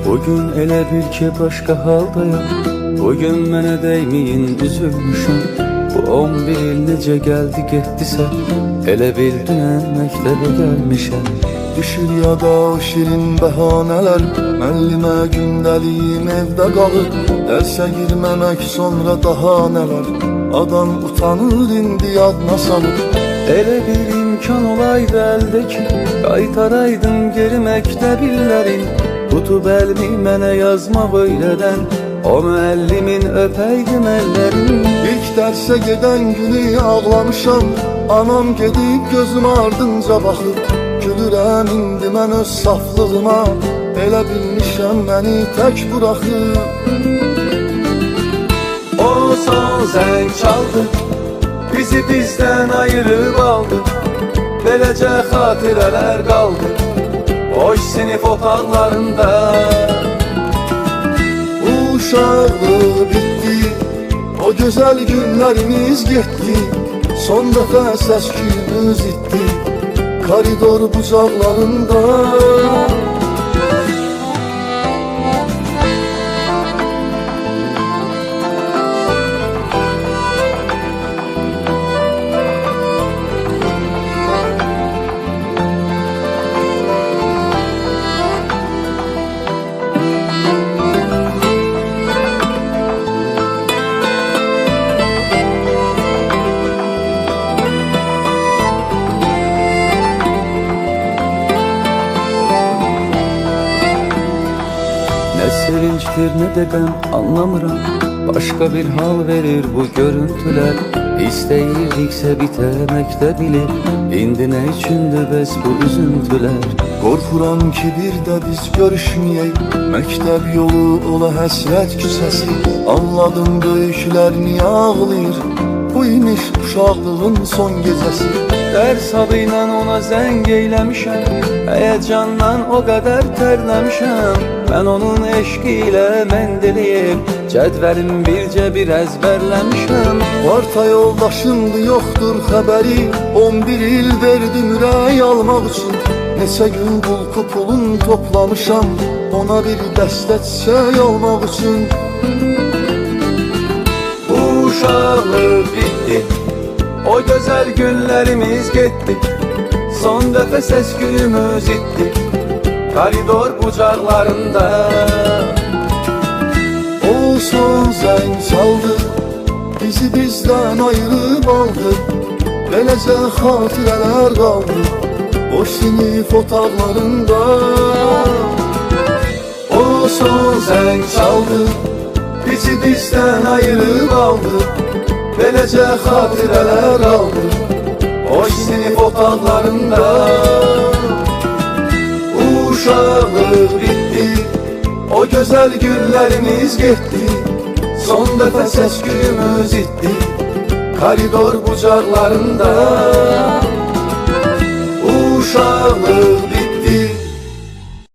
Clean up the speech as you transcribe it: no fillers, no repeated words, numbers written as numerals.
Bugün elə bil ki başqa haldayam. Bugün mənə dəyməyin üzülmüşəm. Bu 11 il necə gəldi getdisə, elə bil dünən məktəbə gəlmişəm. Düşür yada o şirin bəhanələr, müəllimə gündəliyim evdə qalır. Dərsə girməmək sonra daha nələr, adam utanır indi yadına salır. Elə bir imkan olaydı əldəki, qaytaraydım geri məktəb illərin. Tutub əlmi mənə yazmaq öylədən, o müəllimin öpəydim əllərin. İlk dərsə gedən günü ağlamışam, anam gedib gözüm ardınca baxıb. Gülürəm indi mən öz saflığıma, elə bilmişəm məni tək buraxıb. O son zəng çaldı, bizi bizdən ayırıb aldı. Beləcə xatirələr qaldı boş sinif otaqlarında. Uşaqlıq bitdi, o gözəl günlərimiz getdi. Son dəfə səs-küyümüz itdi koridor bucaqlarında. Nə sevincdir, nə də qəm anlamıram. Başqa bir hal verir bu görüntülər. İstəyirdiksə bitəməkdə bilir, indi nə üçündür bəs bu üzüntülər. Qorxuram ki bir də biz görüşməyək, məktəb yolu ola həsrət küçəsi. Anladım böyüklər niyə ağlayır, bu imiş uşaqlığın son gecəsi. Dərs adıyla ona zəng eyləmişəm, həyəcandan o qədər tərləmişəm. Mən onun eşqi ilə məndəliyim, cədvəlim bircə bir əzbərləmişəm. Varta yoldaşımdı, yoxdur xəbəri, 11 il verdim ürək almaq üçün. Neçə gün bulku pulun toplamışam, ona bir dəstə çiçək almaq üçün. Bu uşaqlıq bitdi, o gözəl günlərimiz getdi. Son dəfə səs-küyümüz itdi koridor bucaqlarında. O son zəng çaldı, bizi bizdən ayırıb aldı. Beləcə xatirələr qaldı boş sinif otaqlarında. O son zəng çaldı, bizi bizdən ayırıb aldı. Beləcə xatirələr qaldı boş sinif otaqlarında. Uşaqlıq bitdi, o gözəl günlərimiz getdi. Son dəfə səs-küyümüz itdi koridor bucaqlarında. Uşaqlıq bitdi,